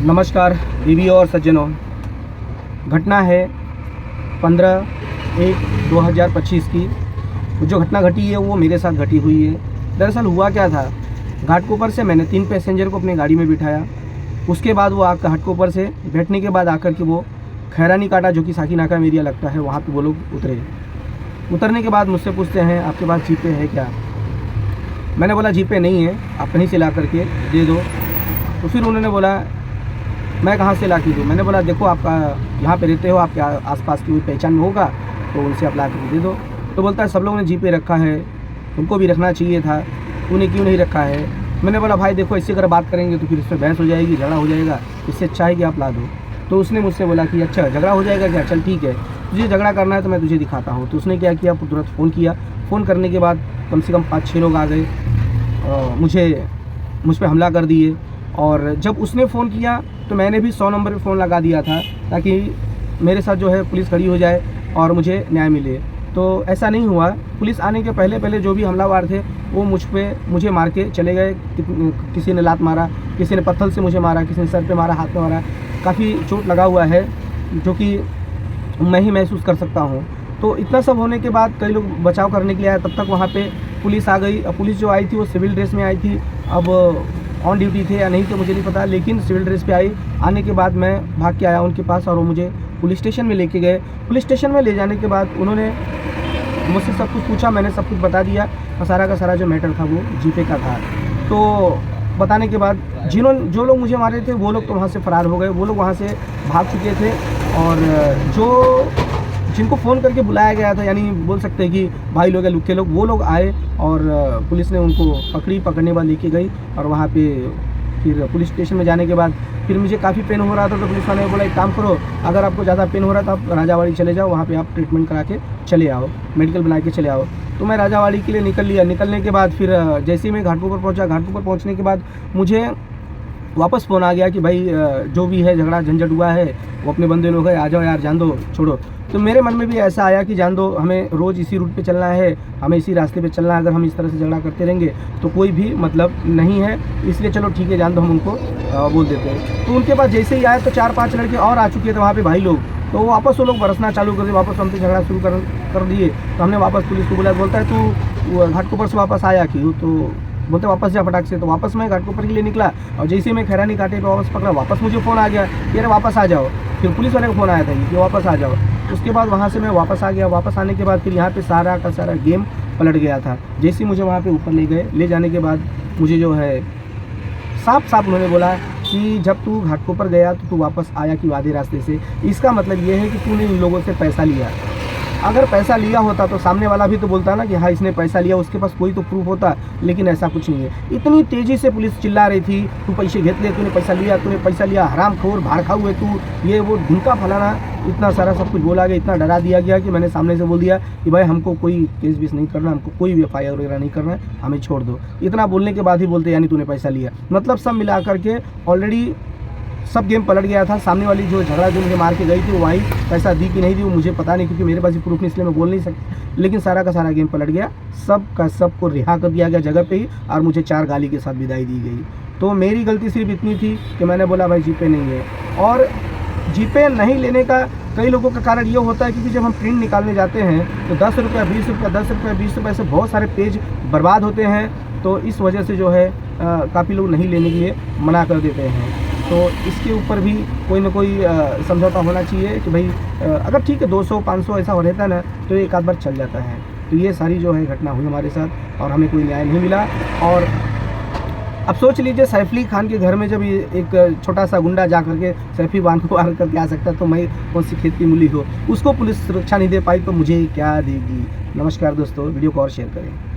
नमस्कार बीवी और सज्जनों, घटना है 15/1/2025 की। जो घटना घटी है वो मेरे साथ घटी हुई है। दरअसल हुआ क्या था, घाटकोपर से मैंने 3 पैसेंजर को अपनी गाड़ी में बिठाया। उसके बाद वो आकर घाटकोपर से बैठने के बाद आकर के वो खैरानी काटा, जो कि साकीनाका एरिया लगता है, वहाँ पे वो लोग उतरे। उतरने के बाद मुझसे पूछते हैं आपके पास जीपे है क्या। मैंने बोला जीपे नहीं है, आप कहीं से ला करके दे दो। तो फिर उन्होंने बोला मैं कहाँ से ला के दूँ। मैंने बोला देखो आपका यहाँ पे रहते हो, आपके आसपास की कोई पहचान में होगा तो उनसे आप ला कर दे दो। तो बोलता है सब लोगों ने जीपे रखा है, उनको भी रखना चाहिए था, तूने क्यों नहीं रखा है। मैंने बोला भाई देखो इससे अगर बात करेंगे तो फिर इस पर बहस हो जाएगी, झगड़ा हो जाएगा, इससे अच्छा है कि आप ला दो। तो उसने मुझसे बोला कि अच्छा झगड़ा हो जाएगा क्या, चल ठीक है, तुझे झगड़ा करना है तो मैं तुझे दिखाता हूँ। तो उसने क्या किया, तुरंत फ़ोन किया। फ़ोन करने के बाद कम से कम 5-6 लोग आ गए, मुझ पर हमला कर दिए। और जब उसने फ़ोन किया तो मैंने भी 100 नंबर पे फ़ोन लगा दिया था ताकि मेरे साथ जो है पुलिस खड़ी हो जाए और मुझे न्याय मिले। तो ऐसा नहीं हुआ। पुलिस आने के पहले जो भी हमलावर थे वो मुझे मार के चले गए। किसी ने लात मारा, किसी ने पत्थर से मुझे मारा, किसी ने सर पे मारा, हाथ में मारा। काफ़ी चोट लगा हुआ है जो कि मैं ही महसूस कर सकता हूँ। तो इतना सब होने के बाद कई लोग बचाव करने के लिए आए, तब तक वहाँ पे पुलिस आ गई। अब पुलिस जो आई थी वो सिविल ड्रेस में आई थी। अब ऑन ड्यूटी थे या नहीं तो मुझे नहीं पता, लेकिन सिविल ड्रेस पे आई। आने के बाद मैं भाग के आया उनके पास और वो मुझे पुलिस स्टेशन में लेके गए। पुलिस स्टेशन में ले जाने के बाद उन्होंने मुझसे सब कुछ पूछा, मैंने सब कुछ बता दिया और सारा का सारा जो मैटर था वो जीपे का था। तो बताने के बाद जो लोग मुझे मारे थे वो लोग तो वहाँ से फ़रार हो गए, वो लोग वहाँ से भाग चुके थे। और जिनको फ़ोन करके बुलाया गया था, यानी बोल सकते हैं कि भाई लोग या लुक्के लोग, वो लोग आए और पुलिस ने उनको पकड़ने वाली लेके गई। और वहाँ पे फिर पुलिस स्टेशन में जाने के बाद फिर मुझे काफ़ी पेन हो रहा था। तो पुलिस वाले ने बोला एक काम करो, अगर आपको ज़्यादा पेन हो रहा था आप राजावाड़ी चले जाओ, वहाँ पे आप ट्रीटमेंट करा के चले आओ, मेडिकल बना के चले आओ। तो मैं राजावाड़ी के लिए निकल लिया। निकलने के बाद फिर जैसे ही मैं घाटकोपर पहुँचा, घाटकोपर पहुँचने के बाद मुझे वापस फ़ोन आ गया कि भाई जो भी है झगड़ा झंझट हुआ है वो अपने बंदे लोग हैं, आ जाओ यार, जान दो, छोड़ो। तो मेरे मन में भी ऐसा आया कि जान दो, हमें रोज़ इसी रूट पे चलना है, हमें इसी रास्ते पे चलना है। अगर हम इस तरह से झगड़ा करते रहेंगे तो कोई भी मतलब नहीं है, इसलिए चलो ठीक है जान दो, हम उनको बोल देते हैं। तो उनके पास जैसे ही आए तो 4-5 लड़के और आ चुके थे वहाँ पे भाई लोग। तो वापस वो लोग बरसना चालू कर दिए, वापस हमसे झगड़ा शुरू कर दिए। तो हमने वापस पुलिस को बोला, बोलता है तू घाटकोपर से वापस आया क्यों। तो बोलते वापस जा फटाक से। तो वापस मैं घाटकोपर के लिए निकला और जैसे ही मैं खैरानी कांटे पे वापस पकड़ा, वापस मुझे फ़ोन आ गया कि अरे वापस आ जाओ। फिर पुलिस वाले का फ़ोन आया था कि वापस आ जाओ। उसके बाद वहाँ से मैं वापस आ गया। वापस आने के बाद फिर यहाँ पे सारा का सारा गेम पलट गया था। जैसे ही मुझे वहाँ पे ऊपर ले गए, ले जाने के बाद मुझे जो है साफ साफ उन्होंने बोला कि जब तू घाटकोपर गया तो तू वापस आया कि आधे रास्ते से, इसका मतलब ये है कि तूने इन लोगों से पैसा लिया। अगर पैसा लिया होता तो सामने वाला भी तो बोलता ना कि हाँ इसने पैसा लिया, उसके पास कोई तो प्रूफ होता, लेकिन ऐसा कुछ नहीं है। इतनी तेज़ी से पुलिस चिल्ला रही थी तू पैसे घेत ले, तूने पैसा लिया, हरामखोर, भाड़ खाऊ है तू, ये वो ढुंका फलाना, इतना सारा सब कुछ बोला गया, इतना डरा दिया गया कि मैंने सामने से बोल दिया कि भाई हमको कोई केस बेस नहीं करना, हमको कोई भी FIR वगैरह नहीं करना है, हमें छोड़ दो। इतना बोलने के बाद ही बोलते यानी तूने पैसा लिया। मतलब सब मिला करके ऑलरेडी सब गेम पलट गया था। सामने वाली जो झगड़ा जो मुझे मार के गई थी वो वहीं पैसा दी कि नहीं दी वो मुझे पता नहीं, क्योंकि मेरे पास भी प्रूफ नहीं, इसलिए मैं बोल नहीं सकता। लेकिन सारा का सारा गेम पलट गया, सब का सब को रिहा कर दिया गया जगह पे ही, और मुझे 4 गाली के साथ विदाई दी गई। तो मेरी गलती सिर्फ इतनी थी कि मैंने बोला भाई जीपे नहीं है। और जीपे नहीं लेने का कई लोगों का कारण ये होता है क्योंकि जब हम प्रिंट निकालने जाते हैं तो 10 रुपये 20 रुपये 10 रुपये 20 रुपये से बहुत सारे पेज बर्बाद होते हैं। तो इस वजह से जो है काफ़ी लोग नहीं लेने के लिए मना कर देते हैं। तो इसके ऊपर भी कोई ना कोई समझौता होना चाहिए कि भाई अगर ठीक है 200-500 ऐसा हो रहता है ना तो एक आध बार चल जाता है। तो ये सारी जो है घटना हुई हमारे साथ और हमें कोई न्याय नहीं मिला। और अब सोच लीजिए सैफ अली खान के घर में जब ये एक छोटा सा गुंडा जा करके सैफी बांध को पार करके आ सकता तो मैं कौन सी खेत की मूली हो, उसको पुलिस सुरक्षा नहीं दे पाई तो मुझे क्या देगी। नमस्कार दोस्तों, वीडियो को और शेयर करें।